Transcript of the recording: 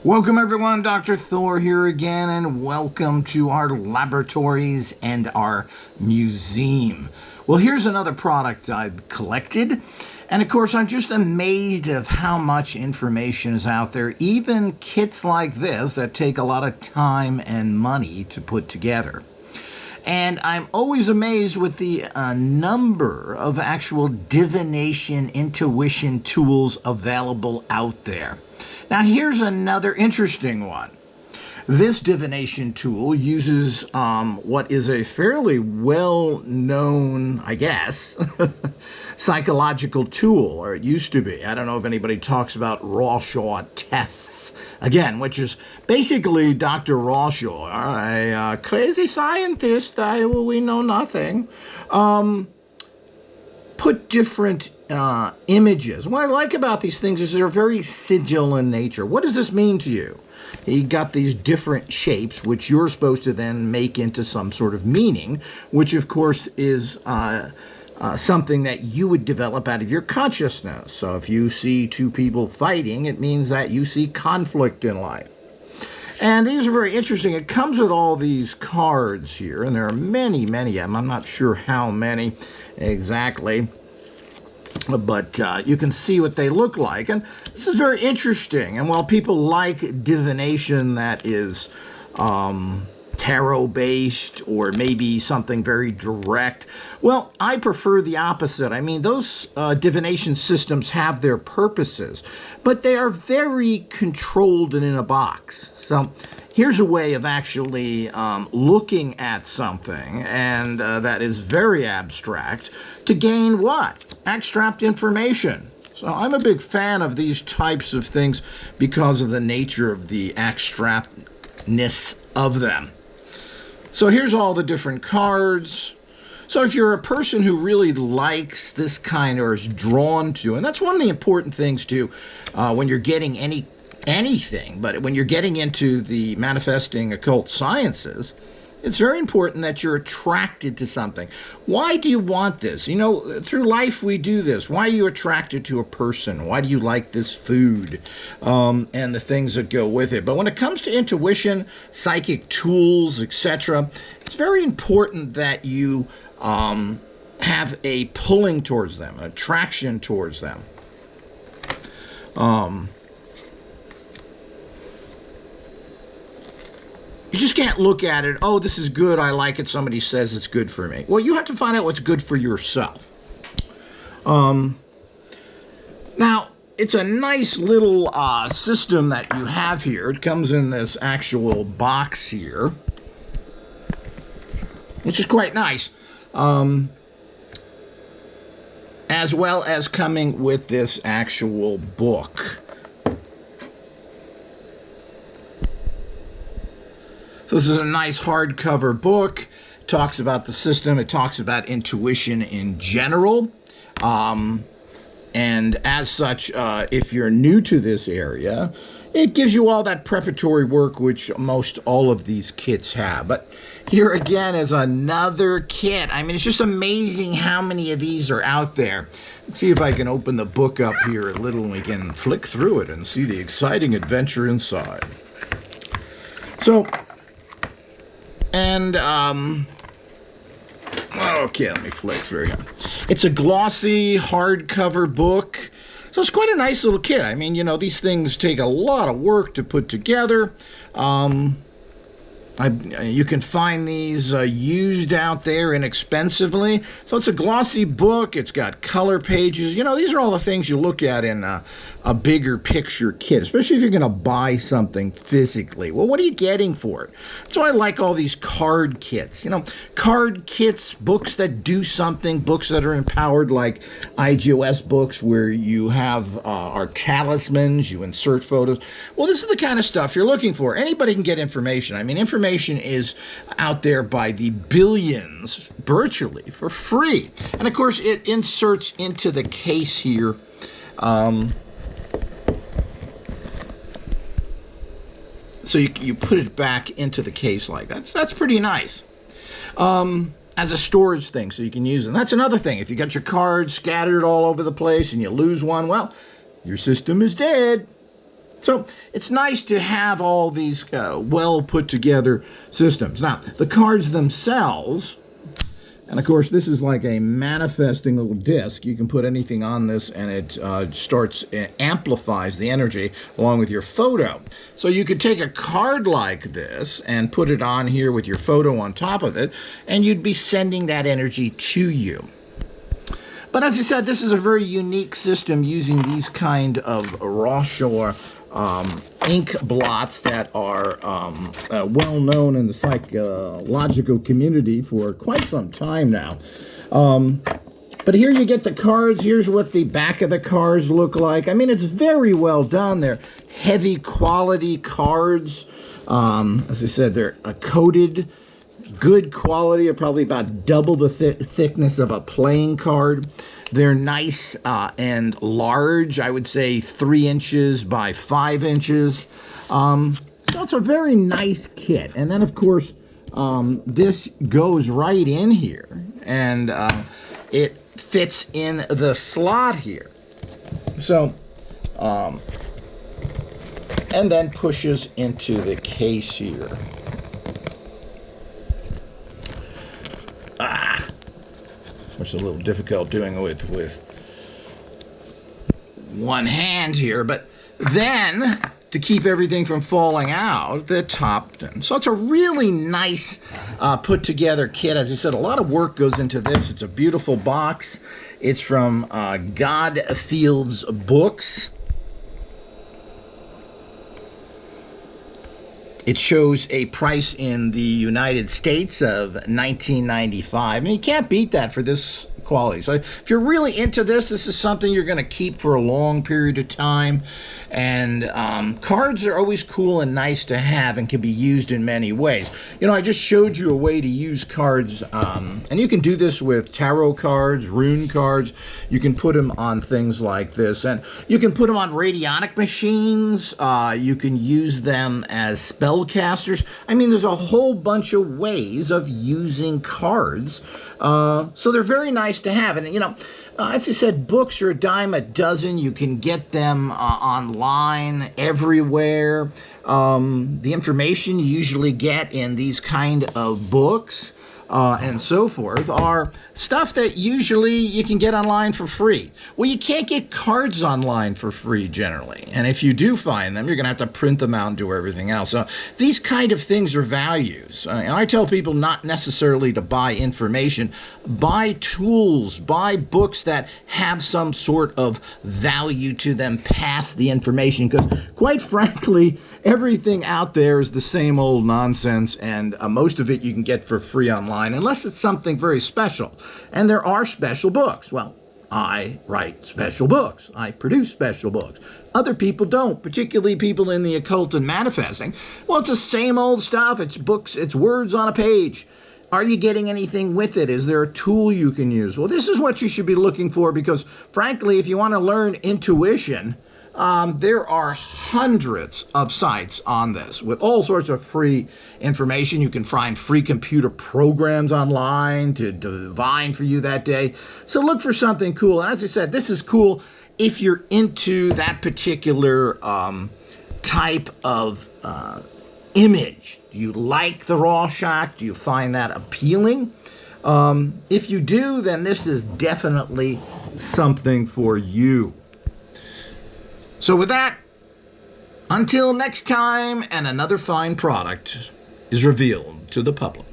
Welcome everyone, Dr. Thor here again, and welcome to our laboratories and our museum. Well, here's another product I've collected, and of course I'm just amazed of how much information is out there, even kits like this that take a lot of time and money to put together. And I'm always amazed with the number of actual divination, intuition tools available out there. Now here's another interesting one. This divination tool uses what is a fairly well-known, I guess, psychological tool, or it used to be. I don't know if anybody talks about Rorschach tests, again, which is basically Dr. Rorschach, a crazy scientist, we know nothing, put different images. What I like about these things is they're very sigil in nature. What does this mean to you? You got these different shapes, which you're supposed to then make into some sort of meaning, which of course is something that you would develop out of your consciousness. So if you see two people fighting, it means that you see conflict in life. And these are very interesting. It comes with all these cards here, and there are many, many of them. I'm not sure how many exactly, but you can see what they look like. And this is very interesting. And while people like divination that is tarot-based or maybe something very direct, well, I prefer the opposite. I mean, those divination systems have their purposes, but they are very controlled and in a box. So here's a way of actually looking at something, and that is very abstract, to gain what? Abstract information. So I'm a big fan of these types of things because of the nature of the abstractness of them. So here's all the different cards. So if you're a person who really likes this kind or is drawn to, and that's one of the important things too, when you're getting anything, but when you're getting into the manifesting occult sciences, it's very important that you're attracted to something. Why do you want this? You know, through life we do this. Why are you attracted to a person? Why do you like this food and the things that go with it? But when it comes to intuition, psychic tools, etc., it's very important that you have a pulling towards them, an attraction towards them. You just can't look at it, oh, this is good, I like it, somebody says it's good for me. Well, you have to find out what's good for yourself. Now, it's a nice little system that you have here. It comes in this actual box here, which is quite nice, as well as coming with this actual book. So this is a nice hardcover book. It talks about the system. It talks about intuition in general. And as such, if you're new to this area, it gives you all that preparatory work which most all of these kits have. But here again is another kit. I mean, it's just amazing how many of these are out there. Let's see if I can open the book up here a little and we can flick through it and see the exciting adventure inside. So, and, okay, let me flick through here. It's a glossy hardcover book. So it's quite a nice little kit. I mean, you know, these things take a lot of work to put together. You can find these used out there inexpensively. So it's a glossy book. It's got color pages. You know, these are all the things you look at in a bigger picture kit, especially if you're going to buy something physically. Well, what are you getting for it? So I like all these card kits. You know, card kits, books that do something, books that are empowered, like IGOS books where you have our talismans, you insert photos. Well, this is the kind of stuff you're looking for. Anybody can get information. I mean, information is out there by the billions, virtually, for free. And of course, it inserts into the case here. So you put it back into the case like that. That's pretty nice. As a storage thing, so you can use it. And that's another thing. If you got your cards scattered all over the place and you lose one, well, your system is dead. So it's nice to have all these well put together systems. Now, the cards themselves, and of course this is like a manifesting little disc. You can put anything on this and it amplifies the energy along with your photo. So you could take a card like this and put it on here with your photo on top of it, and you'd be sending that energy to you. But as I said, this is a very unique system using these kind of Rorschach ink blots that are well known in the psychological community for quite some time now. But here you get the cards. Here's what the back of the cards look like. I mean, it's very well done. They're heavy quality cards. As I said, they're coated. Good quality, are probably about double the thickness of a playing card. They're nice and large, I would say 3 inches by 5 inches. So it's a very nice kit. And then, of course, this goes right in here, and it fits in the slot here. So, and then pushes into the case here. It's a little difficult doing with one hand here, but then to keep everything from falling out, the top. So it's a really nice put together kit. As I said, a lot of work goes into this. It's a beautiful box. It's from Godfield's Books. It shows a price in the United States of $19.95. I mean, you can't beat that for this quality. So if you're really into this, this is something you're going to keep for a long period of time. And cards are always cool and nice to have and can be used in many ways. You know, I just showed you a way to use cards, and you can do this with tarot cards, rune cards. You can put them on things like this, and you can put them on radionic machines. You can use them as spellcasters. I mean, there's a whole bunch of ways of using cards. So they're very nice to have. And, you know, as I said, books are a dime a dozen. You can get them online everywhere. The information you usually get in these kind of books and so forth are stuff that usually you can get online for free. Well, you can't get cards online for free generally. And if you do find them, you're going to have to print them out and do everything else. So these kind of things are values. I tell people not necessarily to buy information. Buy tools, buy books that have some sort of value to them past the information. Because quite frankly, everything out there is the same old nonsense, and most of it you can get for free online, unless it's something very special. And there are special books. Well, I write special books. I produce special books. Other people don't, particularly people in the occult and manifesting. Well, it's the same old stuff. It's books, it's words on a page. Are you getting anything with it? Is there a tool you can use? Well, this is what you should be looking for, because frankly, if you want to learn intuition, there are hundreds of sites on this with all sorts of free information. You can find free computer programs online to divine for you that day. So look for something cool. And as I said, this is cool if you're into that particular type of image. Do you like the Rorschach? Do you find that appealing? If you do, then this is definitely something for you. So with that, until next time, and another fine product is revealed to the public.